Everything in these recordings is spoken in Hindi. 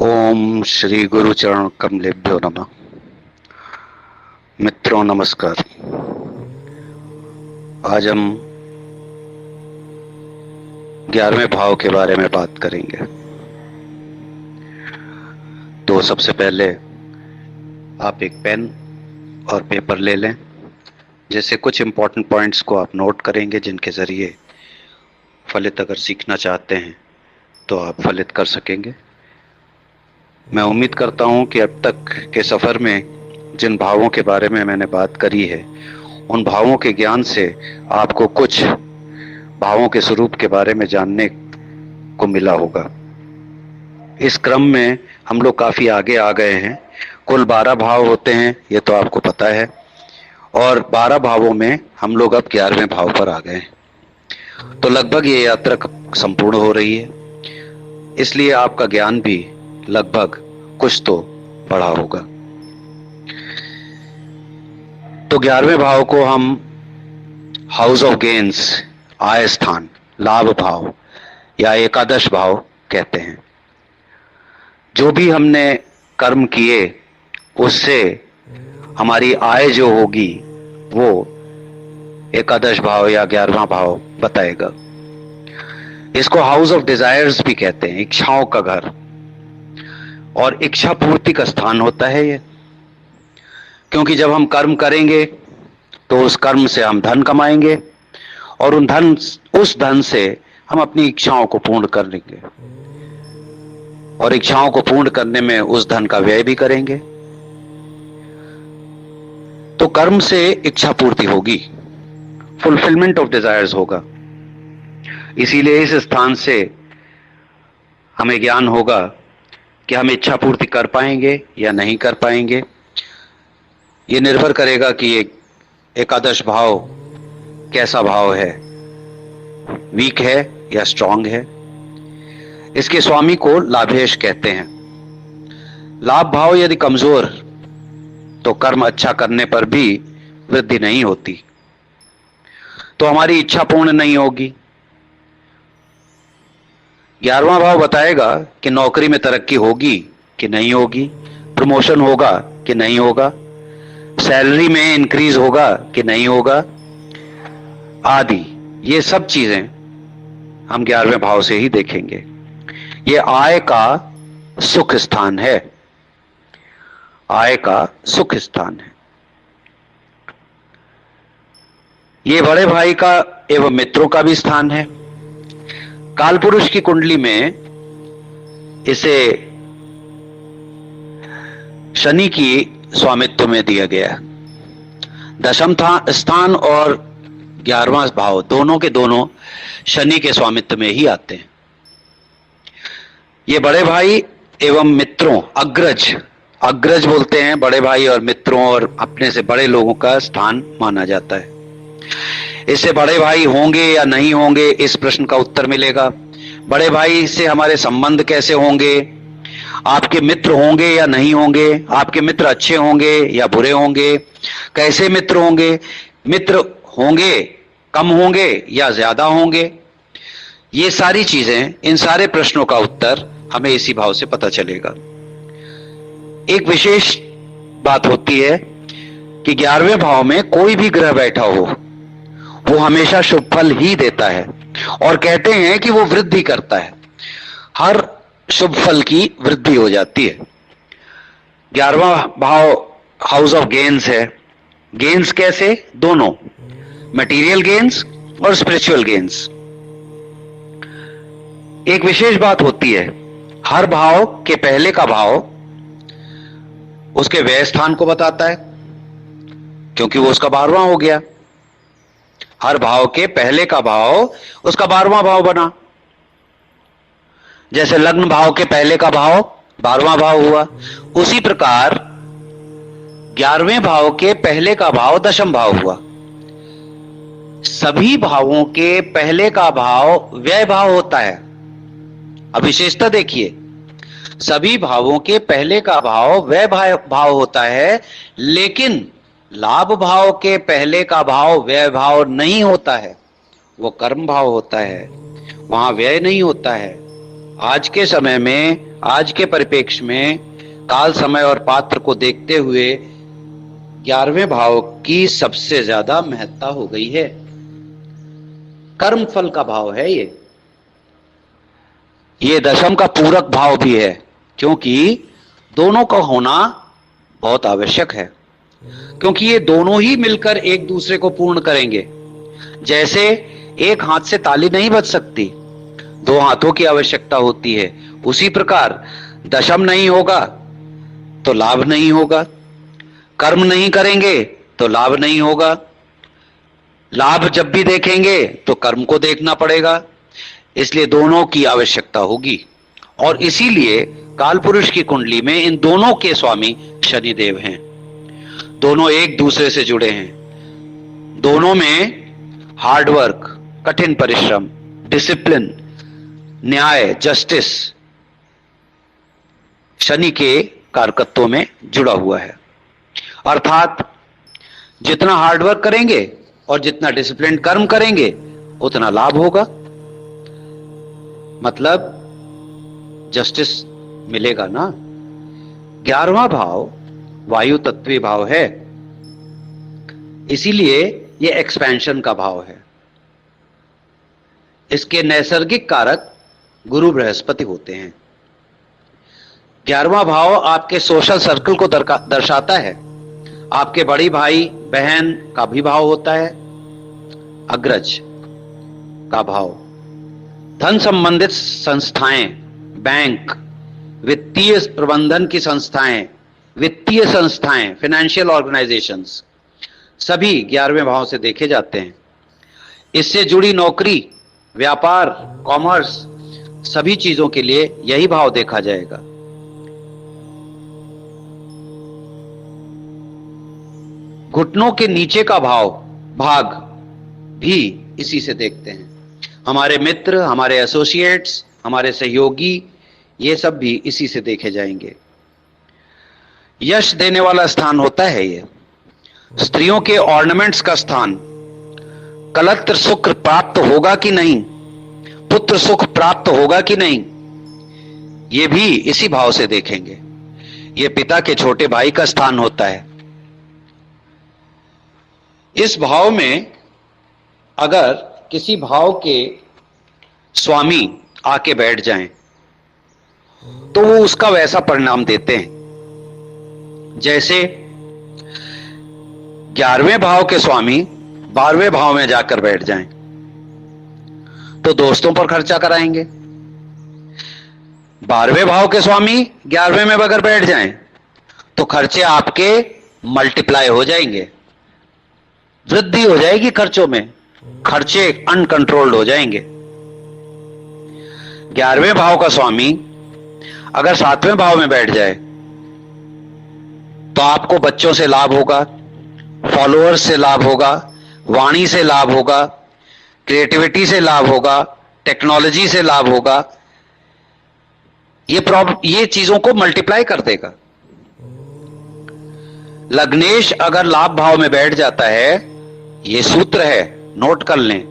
ओम श्री गुरु चरण कमलेभ्यो नमः। मित्रों नमस्कार। आज हम 11वें भाव के बारे में बात करेंगे। तो सबसे पहले आप एक पेन और पेपर ले लें, जैसे कुछ इंपॉर्टेंट पॉइंट्स को आप नोट करेंगे, जिनके जरिए फलित अगर सीखना चाहते हैं तो आप फलित कर सकेंगे। मैं उम्मीद करता हूं कि अब तक के सफर में जिन भावों के बारे में मैंने बात करी है, उन भावों के ज्ञान से आपको कुछ भावों के स्वरूप के बारे में जानने को मिला होगा। इस क्रम में हम लोग काफी आगे आ गए हैं। कुल 12 भाव होते हैं, ये तो आपको पता है, और 12 भावों में हम लोग अब 11वें भाव पर आ गए हैं। तो लगभग ये यात्रा संपूर्ण हो रही है, इसलिए आपका ज्ञान भी लगभग कुछ तो बढ़ा होगा। तो 11वें भाव को हम हाउस ऑफ गेन्स, आय स्थान, लाभ भाव या एकादश भाव कहते हैं। जो भी हमने कर्म किए उससे हमारी आय जो होगी वो एकादश भाव या 11वां भाव बताएगा। इसको हाउस ऑफ डिजायर्स भी कहते हैं, इच्छाओं का घर, और इच्छा पूर्ति का स्थान होता है ये। क्योंकि जब हम कर्म करेंगे तो उस कर्म से हम धन कमाएंगे, और उस धन से हम अपनी इच्छाओं को पूर्ण कर लेंगे, और इच्छाओं को पूर्ण करने में उस धन का व्यय भी करेंगे। तो कर्म से इच्छा पूर्ति होगी, फुलफिलमेंट ऑफ डिजायर्स होगा। इसीलिए इस स्थान से हमें ज्ञान होगा कि हम इच्छा पूर्ति कर पाएंगे या नहीं कर पाएंगे। ये निर्भर करेगा कि एकादश भाव कैसा भाव है, वीक है या स्ट्रांग है। इसके स्वामी को लाभेश कहते हैं। लाभ भाव यदि कमजोर तो कर्म अच्छा करने पर भी वृद्धि नहीं होती, तो हमारी इच्छा पूर्ण नहीं होगी। 11वां भाव बताएगा कि नौकरी में तरक्की होगी कि नहीं होगी, प्रमोशन होगा कि नहीं होगा, सैलरी में इंक्रीज होगा कि नहीं होगा, आदि। ये सब चीजें हम 11वें भाव से ही देखेंगे। ये आय का सुख स्थान है, आय का सुख स्थान है। ये बड़े भाई का एवं मित्रों का भी स्थान है। काल पुरुष की कुंडली में इसे शनि की स्वामित्व में दिया गया। दशम स्थान और 11वां भाव दोनों के दोनों शनि के स्वामित्व में ही आते हैं। ये बड़े भाई एवं मित्रों, अग्रज बोलते हैं, बड़े भाई और मित्रों और अपने से बड़े लोगों का स्थान माना जाता है। इससे बड़े भाई होंगे या नहीं होंगे, इस प्रश्न का उत्तर मिलेगा। बड़े भाई से हमारे संबंध कैसे होंगे, आपके मित्र होंगे या नहीं होंगे, आपके मित्र अच्छे होंगे या बुरे होंगे, कैसे मित्र होंगे, मित्र होंगे कम होंगे या ज्यादा होंगे, ये सारी चीजें, इन सारे प्रश्नों का उत्तर हमें इसी भाव से पता चलेगा। एक विशेष बात होती है कि 11वें भाव में कोई भी ग्रह बैठा हो वो हमेशा शुभ फल ही देता है, और कहते हैं कि वो वृद्धि करता है, हर शुभ फल की वृद्धि हो जाती है। 11वां भाव हाउस ऑफ गेन्स है। गेन्स कैसे? दोनों, मटेरियल गेन्स और स्पिरिचुअल गेन्स। एक विशेष बात होती है, हर भाव के पहले का भाव उसके व्यय स्थान को बताता है, क्योंकि वो उसका 12वां हो गया। हर भाव के पहले का भाव उसका 12वां भाव बना। जैसे लग्न भाव के पहले का भाव 12वां भाव हुआ, उसी प्रकार 11वें भाव के पहले का भाव 10वां भाव हुआ। सभी भावों के पहले का भाव व्यय भाव होता है। अब विशेषता देखिए, सभी भावों के पहले का भाव व्यय भाव होता है, लेकिन लाभ भाव के पहले का भाव व्यय भाव नहीं होता है, वो कर्म भाव होता है, वहां व्यय नहीं होता है। आज के समय में, आज के परिप्रेक्ष्य में काल, समय और पात्र को देखते हुए 11वें भाव की सबसे ज्यादा महत्ता हो गई है। कर्म फल का भाव है ये दशम का पूरक भाव भी है, क्योंकि दोनों का होना बहुत आवश्यक है, क्योंकि ये दोनों ही मिलकर एक दूसरे को पूर्ण करेंगे। जैसे एक हाथ से ताली नहीं बज सकती, दो हाथों की आवश्यकता होती है, उसी प्रकार दशम नहीं होगा तो लाभ नहीं होगा, कर्म नहीं करेंगे तो लाभ नहीं होगा, लाभ जब भी देखेंगे तो कर्म को देखना पड़ेगा, इसलिए दोनों की आवश्यकता होगी। और इसीलिए कालपुरुष की कुंडली में इन दोनों के स्वामी शनिदेव हैं। दोनों एक दूसरे से जुड़े हैं, दोनों में हार्डवर्क, कठिन परिश्रम, डिसिप्लिन, न्याय, जस्टिस शनि के कारकत्वों में जुड़ा हुआ है। अर्थात जितना हार्डवर्क करेंगे और जितना डिसिप्लिन कर्म करेंगे उतना लाभ होगा, मतलब जस्टिस मिलेगा ना। 11वां भाव वायु तत्वीय भाव है, इसीलिए यह एक्सपेंशन का भाव है। इसके नैसर्गिक कारक गुरु बृहस्पति होते हैं। 11वां भाव आपके सोशल सर्कल को दर्शाता है। आपके बड़ी भाई बहन का भी भाव होता है, अग्रज का भाव। धन संबंधित संस्थाएं, बैंक, वित्तीय प्रबंधन की संस्थाएं, वित्तीय संस्थाएं, फाइनेंशियल ऑर्गेनाइजेशंस सभी 11वें भाव से देखे जाते हैं। इससे जुड़ी नौकरी, व्यापार, कॉमर्स, सभी चीजों के लिए यही भाव देखा जाएगा। घुटनों के नीचे का भाग भी इसी से देखते हैं। हमारे मित्र, हमारे एसोसिएट्स, हमारे सहयोगी, ये सब भी इसी से देखे जाएंगे। यश देने वाला स्थान होता है ये। स्त्रियों के ऑर्नामेंट्स का स्थान, कलत्र सुख प्राप्त होगा कि नहीं, पुत्र सुख प्राप्त होगा कि नहीं, ये भी इसी भाव से देखेंगे। ये पिता के छोटे भाई का स्थान होता है। इस भाव में अगर किसी भाव के स्वामी आके बैठ जाएं तो वो उसका वैसा परिणाम देते हैं। जैसे 11वें भाव के स्वामी 12वें भाव में जाकर बैठ जाएं तो दोस्तों पर खर्चा कराएंगे। 12वें भाव के स्वामी 11वें में अगर बैठ जाएं तो खर्चे आपके मल्टीप्लाई हो जाएंगे, वृद्धि हो जाएगी खर्चों में, खर्चे अनकंट्रोल्ड हो जाएंगे। 11वें भाव का स्वामी अगर 7वें भाव में बैठ जाए तो आपको बच्चों से लाभ होगा, फॉलोअर्स से लाभ होगा, वाणी से लाभ होगा, क्रिएटिविटी से लाभ होगा, टेक्नोलॉजी से लाभ होगा। ये चीजों को मल्टीप्लाई कर देगा। लग्नेश अगर लाभ भाव में बैठ जाता है, ये सूत्र है, नोट कर लें।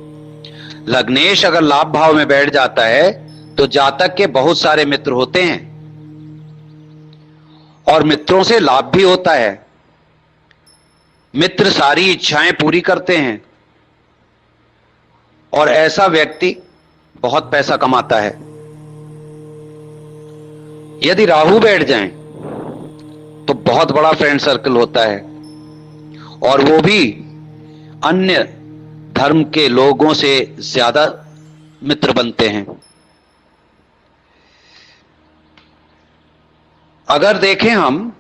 लग्नेश अगर लाभ भाव में बैठ जाता है तो जातक के बहुत सारे मित्र होते हैं और मित्रों से लाभ भी होता है। मित्र सारी इच्छाएं पूरी करते हैं और ऐसा व्यक्ति बहुत पैसा कमाता है। यदि राहु बैठ जाएं तो बहुत बड़ा फ्रेंड सर्कल होता है और वो भी अन्य धर्म के लोगों से ज्यादा मित्र बनते हैं। अगर देखें हम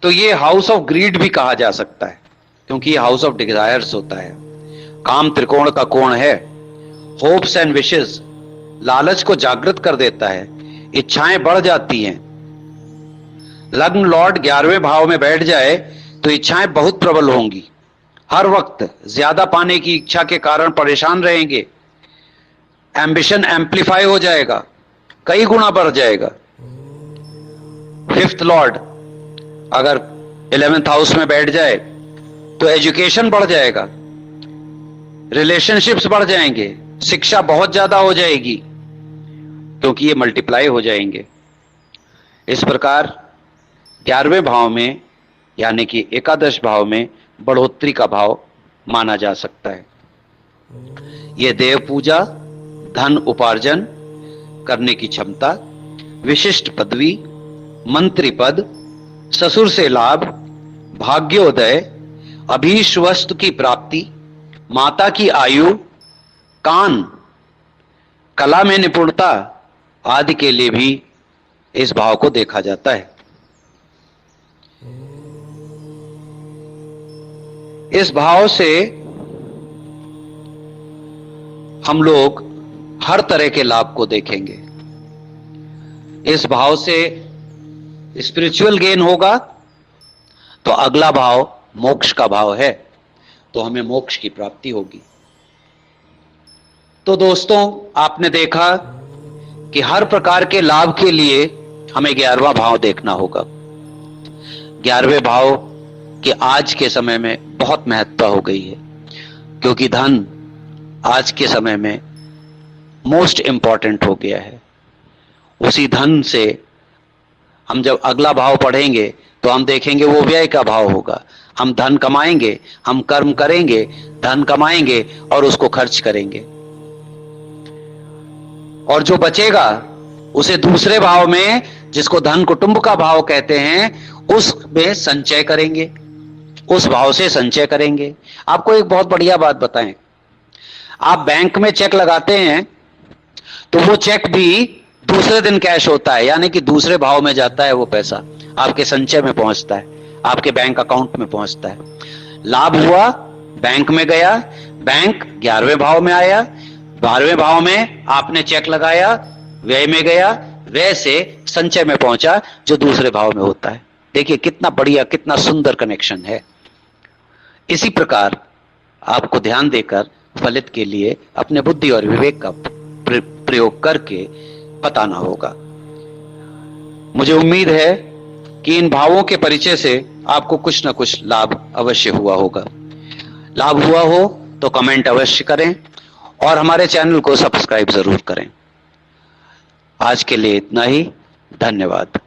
तो ये हाउस ऑफ ग्रीड भी कहा जा सकता है, क्योंकि ये हाउस ऑफ डिजायर्स होता है। काम त्रिकोण का कोण है। होप्स एंड विशेस, लालच को जागृत कर देता है, इच्छाएं बढ़ जाती हैं। लग्न लॉर्ड 11वें भाव में बैठ जाए तो इच्छाएं बहुत प्रबल होंगी, हर वक्त ज्यादा पाने की इच्छा के कारण परेशान रहेंगे। एम्बिशन एम्प्लीफाई हो जाएगा, कई गुना बढ़ जाएगा। 5th लॉर्ड अगर 11th हाउस में बैठ जाए तो एजुकेशन बढ़ जाएगा, रिलेशनशिप्स बढ़ जाएंगे, शिक्षा बहुत ज्यादा हो जाएगी, क्योंकि ये मल्टीप्लाई हो जाएंगे। इस प्रकार 11वें भाव में यानी कि एकादश भाव में बढ़ोतरी का भाव माना जा सकता है। ये देव पूजा, धन उपार्जन करने की क्षमता, विशिष्ट पदवी, मंत्री पद, ससुर से लाभ, भाग्योदय, अभीष्ट वस्तु की प्राप्ति, माता की आयु, कान, कला में निपुणता आदि के लिए भी इस भाव को देखा जाता है। इस भाव से हम लोग हर तरह के लाभ को देखेंगे। इस भाव से स्पिरिचुअल गेन होगा, तो अगला भाव मोक्ष का भाव है, तो हमें मोक्ष की प्राप्ति होगी। तो दोस्तों, आपने देखा कि हर प्रकार के लाभ के लिए हमें 11वां भाव देखना होगा। 11वें भाव की आज के समय में बहुत महत्ता हो गई है, क्योंकि धन आज के समय में मोस्ट इंपॉर्टेंट हो गया है। उसी धन से हम जब अगला भाव पढ़ेंगे तो हम देखेंगे वो व्यय का भाव होगा। हम धन कमाएंगे, हम कर्म करेंगे, धन कमाएंगे और उसको खर्च करेंगे, और जो बचेगा उसे दूसरे भाव में, जिसको धन कुटुंब का भाव कहते हैं, उसमें संचय करेंगे, उस भाव से संचय करेंगे। आपको एक बहुत बढ़िया बात बताएं, आप बैंक में चेक लगाते हैं तो वो चेक भी दूसरे दिन कैश होता है, यानी कि दूसरे भाव में जाता है। वो पैसा आपके संचय में पहुंचता है, आपके बैंक अकाउंट में पहुंचता है। लाभ हुआ, बैंक में गया, बैंक 11वें भाव में आया, 12वें भाव में आपने चेक लगाया, व्यय में गया, व्यय से संचय में पहुंचा जो दूसरे भाव में होता है। देखिए कितना बढ़िया, कितना सुंदर कनेक्शन है। इसी प्रकार आपको ध्यान देकर फलित के लिए अपने बुद्धि और विवेक का प्रयोग करके बताना होगा। मुझे उम्मीद है कि इन भावों के परिचय से आपको कुछ ना कुछ लाभ अवश्य हुआ होगा। लाभ हुआ हो तो कमेंट अवश्य करें और हमारे चैनल को सब्सक्राइब जरूर करें। आज के लिए इतना ही। धन्यवाद।